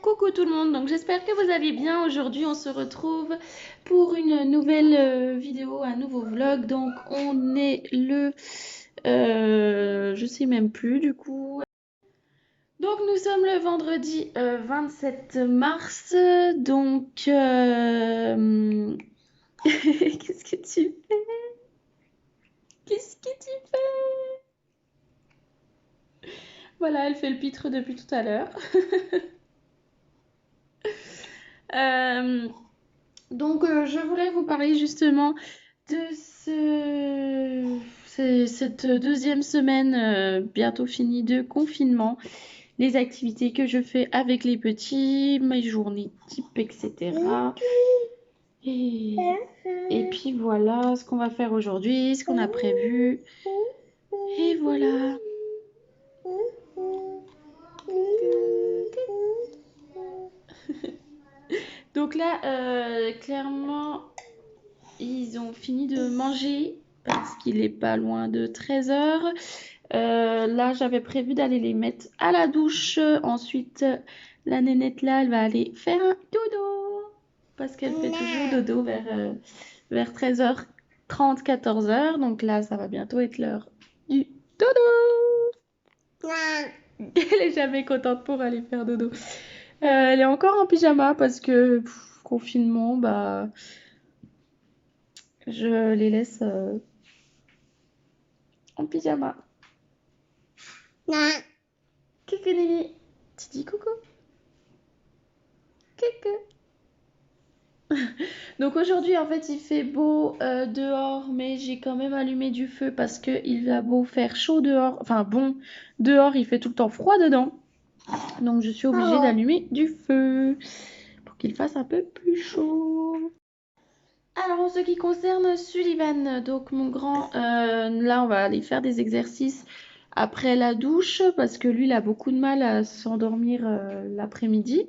Coucou tout le monde, donc j'espère que vous allez bien. Aujourd'hui on se retrouve pour une nouvelle vidéo, un nouveau vlog. Donc on est le... je sais même plus du coup. Donc nous sommes le vendredi 27 mars. Donc... Qu'est-ce que tu fais? Qu'est-ce que tu fais? Voilà, elle fait le pitre depuis tout à l'heure. Je voulais vous parler justement de cette deuxième semaine bientôt finie de confinement, les activités que je fais avec les petits, mes journées type, etc. Et puis voilà ce qu'on va faire aujourd'hui, ce qu'on a prévu. Et voilà. Donc là, clairement, ils ont fini de manger parce qu'il est pas loin de 13h. Là, j'avais prévu d'aller les mettre à la douche. Ensuite, la nénette là, elle va aller faire un dodo parce qu'elle fait toujours dodo vers 13h30, 14h. Donc là, ça va bientôt être l'heure du dodo. Elle est jamais contente pour aller faire dodo. Elle est encore en pyjama parce que confinement, bah, je les laisse en pyjama. Coucou Nini, tu dis coucou. Coucou. Donc aujourd'hui en fait il fait beau dehors, mais j'ai quand même allumé du feu parce que il va beau faire chaud dehors, enfin bon, dehors il fait tout le temps froid dedans. Donc je suis obligée d'allumer du feu pour qu'il fasse un peu plus chaud. Alors en ce qui concerne Sullivan, donc mon grand, là on va aller faire des exercices après la douche parce que lui il a beaucoup de mal à s'endormir l'après-midi.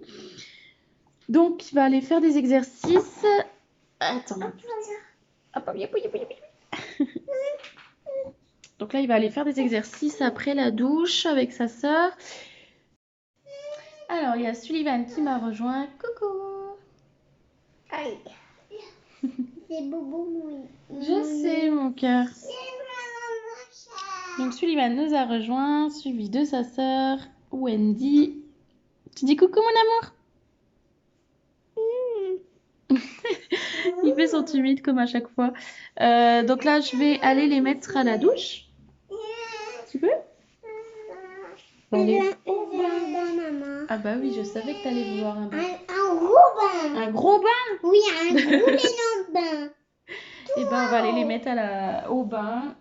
Donc il va aller faire des exercices. Attends. Donc là il va aller faire des exercices après la douche avec sa sœur. Alors il y a Sullivan qui m'a rejoint. Coucou. Aïe. C'est Bobo Moui. Je sais mon cœur. Donc Sullivan nous a rejoint, suivi de sa sœur Wendy. Tu dis coucou mon amour? Il fait son timide comme à chaque fois. Donc là je vais aller les mettre à la douche. Tu peux? Allez. Maman. Ah bah oui, je savais que t'allais vouloir un bain. Un gros bain. Un gros bain? Oui, un gros énorme bain. Et ben on va aller les mettre au bain.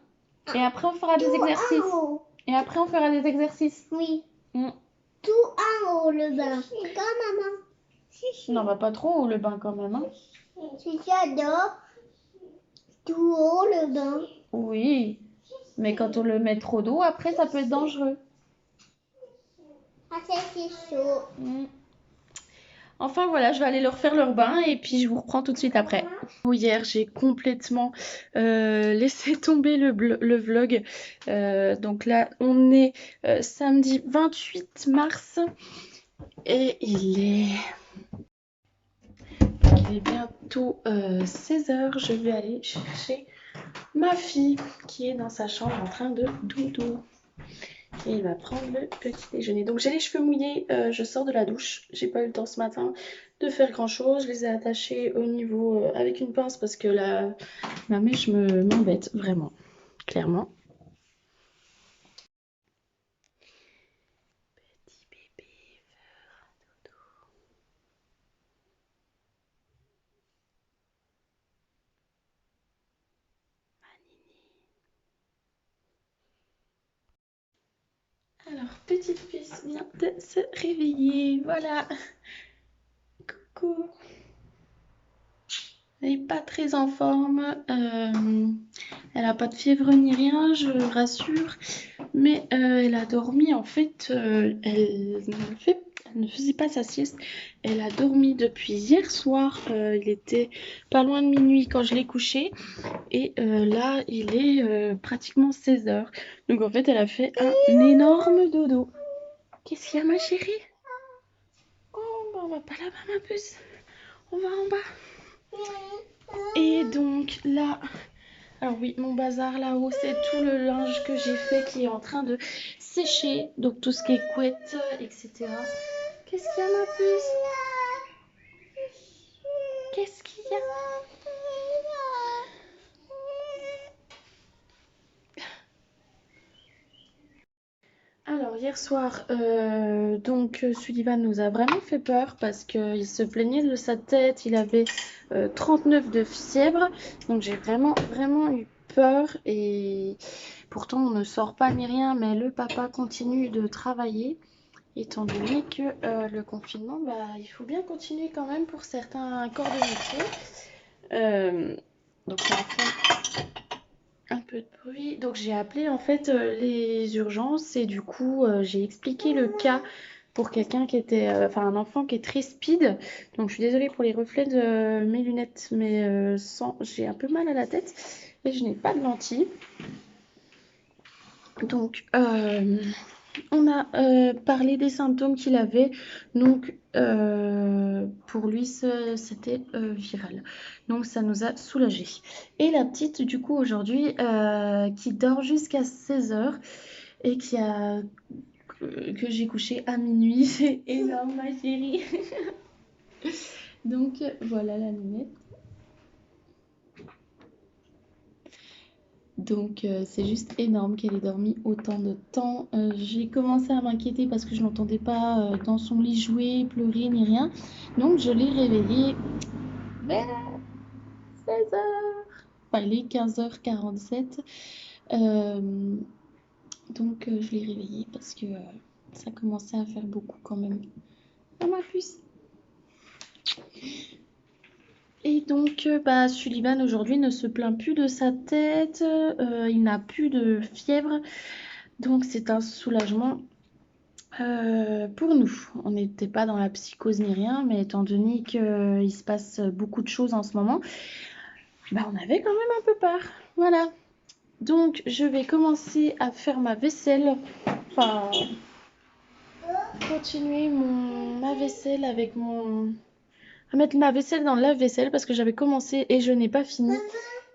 Et après on fera des exercices. Et après on fera des exercices. Oui. Mm. Tout en haut le bain. Quand maman. Non, bah pas trop haut le bain quand même. Hein. Si j'adore. Tout haut le bain. Oui. Mais quand on le met trop d'eau, après ça peut être dangereux. Ah, c'est chaud. Mm. Enfin voilà, je vais aller leur faire leur bain et puis je vous reprends tout de suite après. Hier, j'ai complètement laissé tomber le vlog. Donc là, on est samedi 28 mars et il est bientôt 16h. Je vais aller chercher ma fille qui est dans sa chambre en train de dodo. Et il va prendre le petit déjeuner. Donc j'ai les cheveux mouillés, je sors de la douche. J'ai pas eu le temps ce matin de faire grand chose. Je les ai attachés au niveau avec une pince parce que ma mèche m'embête vraiment, clairement. Petit bébé faire dodo. Ma Nini. Alors, petite puce vient de se réveiller. Voilà. Coucou. Elle n'est pas très en forme. Elle n'a pas de fièvre ni rien, je rassure. Mais elle a dormi, en fait, elle ne faisait pas sa sieste. Elle a dormi depuis hier soir. Il était pas loin de minuit quand je l'ai couchée. Et là, il est pratiquement 16 heures. Donc en fait, elle a fait un énorme dodo. Qu'est-ce qu'il y a, ma chérie? Oh, bah, on va pas là-bas, ma puce. On va en bas. Et donc là, alors oui, mon bazar là-haut, c'est tout le linge que j'ai fait qui est en train de sécher. Donc tout ce qui est couette, etc. Qu'est-ce qu'il y a, ma puce? Qu'est-ce qu'il y a? Alors hier soir, Sullivan nous a vraiment fait peur parce qu'il se plaignait de sa tête, il avait 39 de fièvre, donc j'ai vraiment eu peur et pourtant on ne sort pas ni rien, mais le papa continue de travailler étant donné que le confinement, bah, il faut bien continuer quand même pour certains corps de métier. Donc ça fait un peu de bruit. Donc j'ai appelé en fait les urgences et du coup j'ai expliqué le cas pour quelqu'un qui était, enfin un enfant qui est très speed. Donc je suis désolée pour les reflets de mes lunettes, mais j'ai un peu mal à la tête et je n'ai pas de lentilles. Donc on a parlé des symptômes qu'il avait. Donc pour lui c'était viral. Donc ça nous a soulagés. Et la petite du coup aujourd'hui qui dort jusqu'à 16 heures et que j'ai couché à minuit. C'est énorme ma chérie. Donc voilà la lunette. Donc c'est juste énorme qu'elle ait dormi autant de temps. J'ai commencé à m'inquiéter parce que je n'entendais pas dans son lit jouer, pleurer ni rien. Donc je l'ai réveillée vers 16 heures. Enfin il est 15h47. Donc je l'ai réveillée parce que ça commençait à faire beaucoup quand même. Ah ma puce. Et donc, Sullivan aujourd'hui ne se plaint plus de sa tête, il n'a plus de fièvre, donc c'est un soulagement pour nous. On n'était pas dans la psychose ni rien, mais étant donné qu'il se passe beaucoup de choses en ce moment, bah, on avait quand même un peu peur. Voilà. Donc, je vais commencer à faire ma vaisselle, enfin, continuer ma vaisselle avec à mettre ma vaisselle dans le lave-vaisselle parce que j'avais commencé et je n'ai pas fini.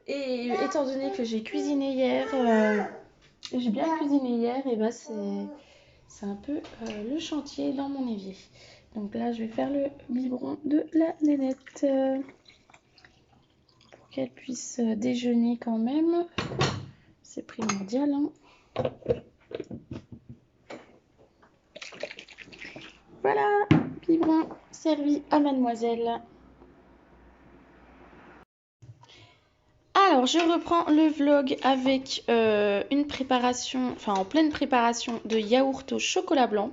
Et étant donné que j'ai cuisiné hier, j'ai bien cuisiné hier, et bah c'est un peu le chantier dans mon évier. Donc là, je vais faire le biberon de la nénette pour qu'elle puisse déjeuner quand même. C'est primordial, hein. Voilà, biberon servi à mademoiselle. Alors, je reprends le vlog avec une préparation, enfin en pleine préparation de yaourt au chocolat blanc.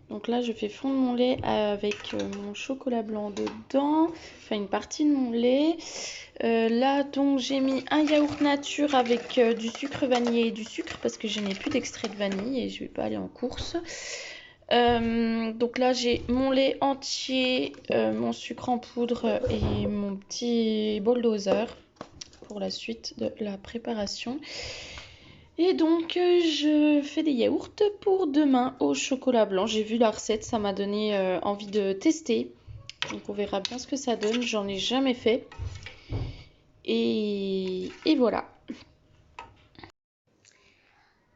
Donc là, je fais fondre mon lait avec mon chocolat blanc dedans, enfin une partie de mon lait. Là, donc, j'ai mis un yaourt nature avec du sucre vanillé et du sucre parce que je n'ai plus d'extrait de vanille et je ne vais pas aller en course. Donc là, j'ai mon lait entier, mon sucre en poudre et mon petit bol doser pour la suite de la préparation. Et donc je fais des yaourts pour demain au chocolat blanc. J'ai vu la recette, ça m'a donné envie de tester. Donc on verra bien ce que ça donne, j'en ai jamais fait. Et voilà.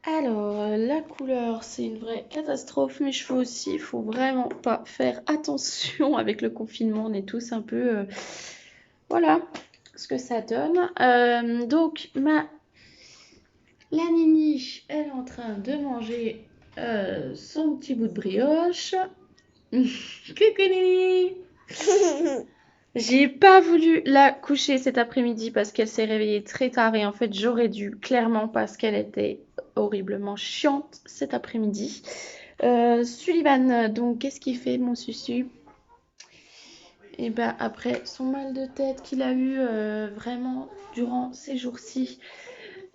Alors la couleur c'est une vraie catastrophe, mes cheveux aussi, il faut vraiment pas faire attention avec le confinement, on est tous un peu... voilà ce que ça donne. Donc la Nini, elle est en train de manger son petit bout de brioche. Coucou Nini. J'ai pas voulu la coucher cet après-midi parce qu'elle s'est réveillée très tard et en fait j'aurais dû clairement parce qu'elle était horriblement chiante cet après-midi. Sullivan, donc qu'est-ce qu'il fait mon susu? Et ben après son mal de tête qu'il a eu vraiment durant ces jours-ci,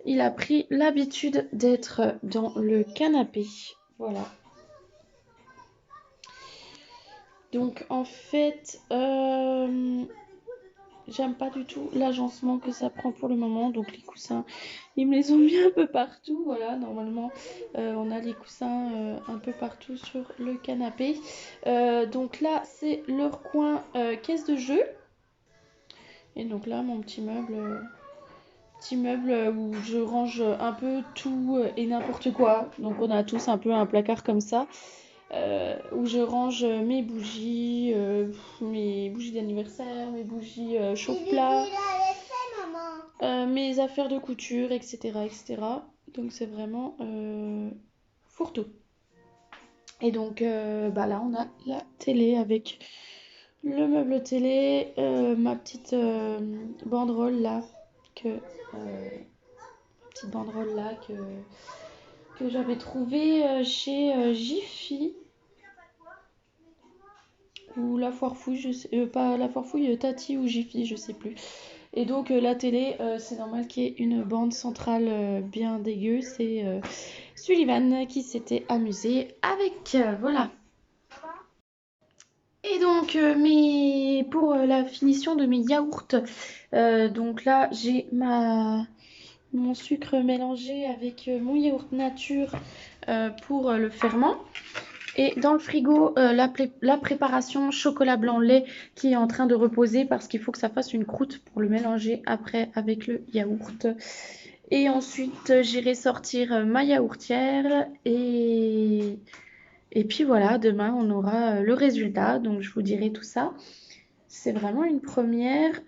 il a pris l'habitude d'être dans le canapé. Voilà. Donc en fait, j'aime pas du tout l'agencement que ça prend pour le moment. Donc les coussins, ils me les ont mis un peu partout. Voilà, normalement, on a les coussins un peu partout sur le canapé. Donc là, c'est leur coin caisse de jeu. Et donc là, mon petit meuble où je range un peu tout et n'importe quoi. Donc on a tous un peu un placard comme ça. Où je range mes bougies d'anniversaire, mes bougies chauffe-plat, mes affaires de couture, etc. etc. Donc c'est vraiment fourre-tout. Et donc là on a la télé avec le meuble télé, ma petite banderole là que j'avais trouvée chez Jiffy. Ou la foire fouille, je sais, pas la foire fouille, Tati ou Jiffy, je sais plus. Et donc la télé, c'est normal qu'il y ait une bande centrale bien dégueu. C'est Sullivan qui s'était amusé avec. Voilà. Et donc pour la finition de mes yaourts, donc là j'ai mon sucre mélangé avec mon yaourt nature pour le ferment. Et dans le frigo, la préparation chocolat blanc lait qui est en train de reposer parce qu'il faut que ça fasse une croûte pour le mélanger après avec le yaourt. Et ensuite, j'irai sortir ma yaourtière et puis voilà, demain on aura le résultat. Donc je vous dirai tout ça. C'est vraiment une première.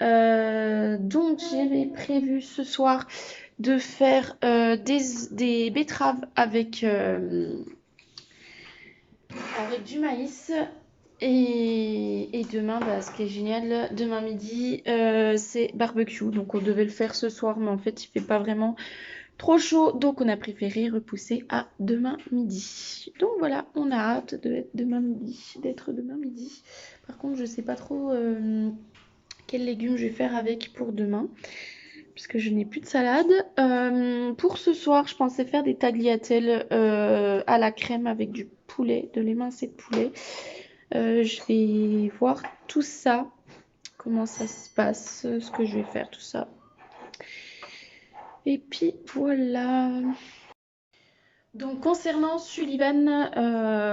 Donc j'avais prévu ce soir de faire des betteraves avec du maïs. Et demain, ce qui est génial, demain midi, c'est barbecue. Donc on devait le faire ce soir, mais en fait il fait pas vraiment trop chaud. Donc on a préféré repousser à demain midi. Donc voilà, on a hâte d'être demain midi. Par contre, je sais pas trop quels légumes je vais faire avec pour demain. Puisque je n'ai plus de salade. Pour ce soir, je pensais faire des tagliatelles à la crème avec du poulet, de l'émincé de poulet. Je vais voir tout ça, comment ça se passe, ce que je vais faire, tout ça. Et puis voilà. Donc concernant Sullivan,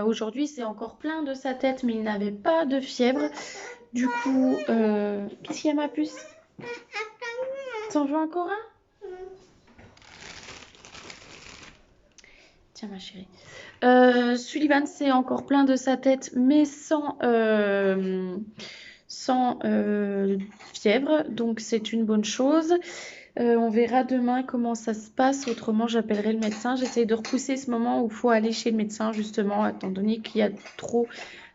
aujourd'hui c'est encore plein de sa tête, mais il n'avait pas de fièvre. Du coup, qu'est-ce qu'il y a ma puce? T'en veux encore un? Tiens ma chérie. Sullivan c'est encore plein de sa tête, mais sans fièvre, donc c'est une bonne chose. On verra demain comment ça se passe, autrement j'appellerai le médecin. J'essaie de repousser ce moment où il faut aller chez le médecin justement, étant donné qu'il y a trop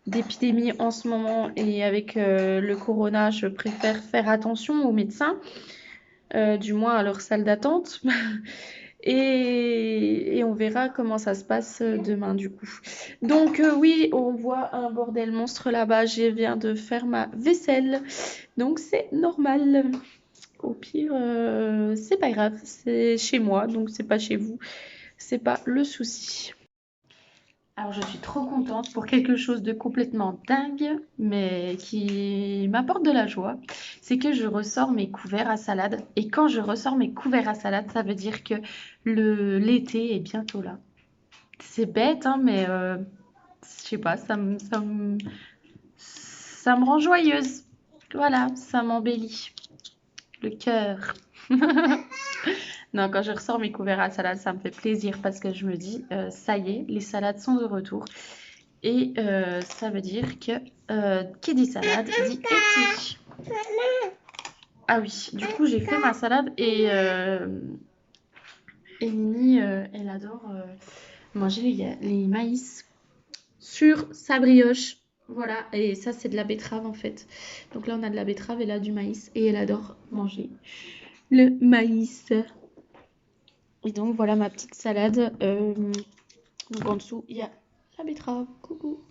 d'épidémies en ce moment et avec le corona, je préfère faire attention aux médecins, du moins à leur salle d'attente. Et on verra comment ça se passe demain du coup. Donc oui, on voit un bordel monstre là-bas. Je viens de faire ma vaisselle. Donc c'est normal. Au pire, c'est pas grave. C'est chez moi, donc c'est pas chez vous. C'est pas le souci. Alors je suis trop contente pour quelque chose de complètement dingue, mais qui m'apporte de la joie. C'est que je ressors mes couverts à salade. Et quand je ressors mes couverts à salade, ça veut dire que l'été est bientôt là. C'est bête, hein, mais je sais pas, ça me rend joyeuse. Voilà, ça m'embellit le cœur. Non, quand je ressors mes couverts à salade, ça me fait plaisir parce que je me dis, ça y est, les salades sont de retour. Et ça veut dire que qui dit salade dit été. Ah oui, du coup j'ai fait ma salade et Mimi, elle adore manger les maïs sur sa brioche. Voilà, et ça c'est de la betterave en fait. Donc là on a de la betterave et là du maïs et elle adore manger le maïs. Et donc voilà ma petite salade. Donc en dessous il y a la betterave. Coucou.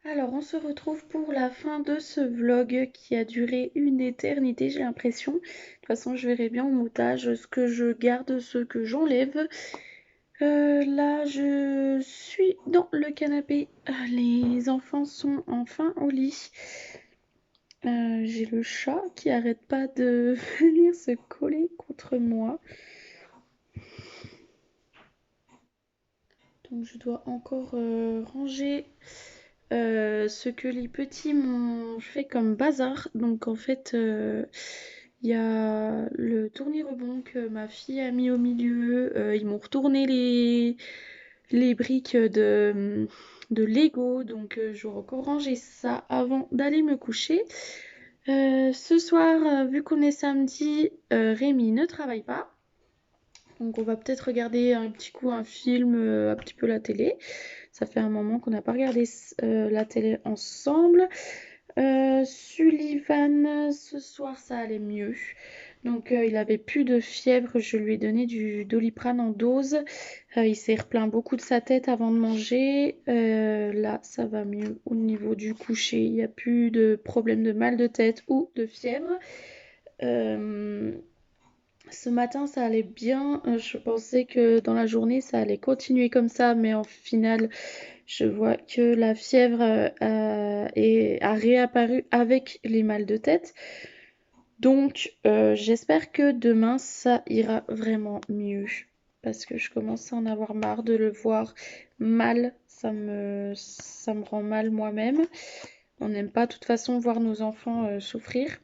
Alors on se retrouve pour la fin de ce vlog qui a duré une éternité, j'ai l'impression. De toute façon je verrai bien au montage ce que je garde, ce que j'enlève. Là je suis dans le canapé. Les enfants sont enfin au lit. J'ai le chat qui arrête pas de venir se coller contre moi. Donc je dois encore ranger ce que les petits m'ont fait comme bazar. Donc en fait, il y a le tournis-rebond que ma fille a mis au milieu. Ils m'ont retourné les briques de Lego. Donc je dois encore ranger ça avant d'aller me coucher. Ce soir, vu qu'on est samedi, Rémi ne travaille pas. Donc on va peut-être regarder un petit coup un film, un petit peu la télé. Ça fait un moment qu'on n'a pas regardé la télé ensemble. Sullivan, ce soir ça allait mieux. Donc il avait plus de fièvre, je lui ai donné du Doliprane en dose. Il s'est replaint beaucoup de sa tête avant de manger. Là ça va mieux au niveau du coucher. Il n'y a plus de problème de mal de tête ou de fièvre. Ce matin, ça allait bien. Je pensais que dans la journée, ça allait continuer comme ça, mais en final, je vois que la fièvre a réapparu avec les mal de tête. Donc, j'espère que demain, ça ira vraiment mieux. Parce que je commence à en avoir marre de le voir mal. Ça me rend mal moi-même. On n'aime pas de toute façon voir nos enfants souffrir.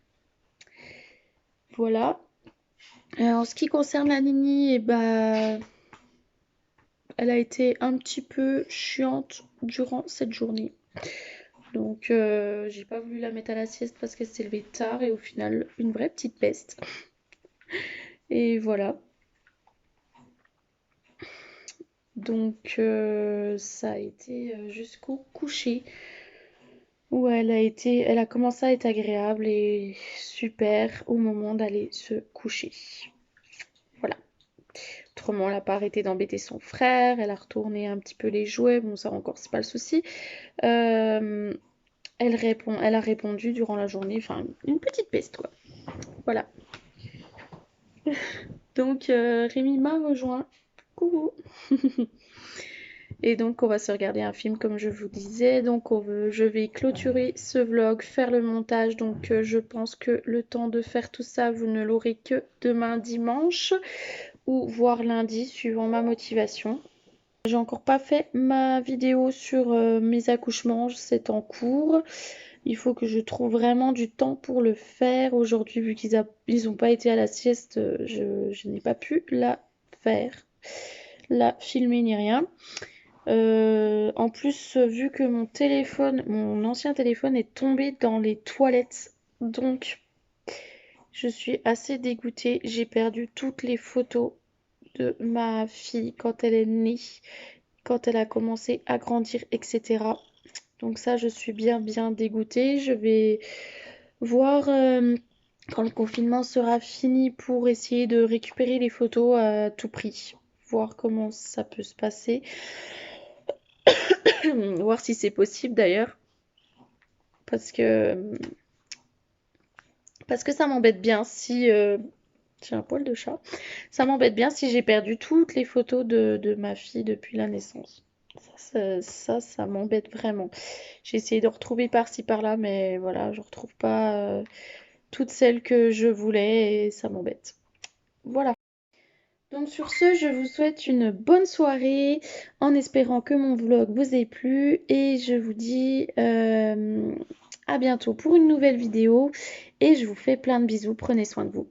Voilà. En ce qui concerne la Nini, elle a été un petit peu chiante durant cette journée. Donc j'ai pas voulu la mettre à la sieste parce qu'elle s'est levée tard et au final une vraie petite peste. Et voilà. Donc ça a été jusqu'au coucher où elle a commencé à être agréable et super au moment d'aller se coucher. Voilà. Autrement, elle n'a pas arrêté d'embêter son frère, elle a retourné un petit peu les jouets, bon ça encore c'est pas le souci. Elle a répondu durant la journée, enfin une petite peste quoi. Voilà. Donc Rémi m'a rejoint. Coucou. Et donc on va se regarder un film comme je vous disais. Donc je vais clôturer ce vlog, faire le montage. Donc je pense que le temps de faire tout ça, vous ne l'aurez que demain dimanche ou voire lundi suivant ma motivation. J'ai encore pas fait ma vidéo sur mes accouchements, c'est en cours. Il faut que je trouve vraiment du temps pour le faire. Aujourd'hui, vu qu'ils n'ont pas été à la sieste, je n'ai pas pu la faire, la filmer ni rien. En plus, vu que mon ancien téléphone est tombé dans les toilettes, donc je suis assez dégoûtée. J'ai perdu toutes les photos de ma fille quand elle est née, quand elle a commencé à grandir, etc. Donc ça, je suis bien dégoûtée. Je vais voir quand le confinement sera fini pour essayer de récupérer les photos à tout prix. Voir comment ça peut se passer. Voir si c'est possible d'ailleurs. Parce que ça m'embête bien si... j'ai un poil de chat. Ça m'embête bien si j'ai perdu toutes les photos de ma fille depuis la naissance. Ça m'embête vraiment. J'ai essayé de retrouver par-ci par-là, mais voilà, je retrouve pas toutes celles que je voulais et ça m'embête. Voilà. Donc sur ce, je vous souhaite une bonne soirée en espérant que mon vlog vous ait plu et je vous dis à bientôt pour une nouvelle vidéo et je vous fais plein de bisous. Prenez soin de vous.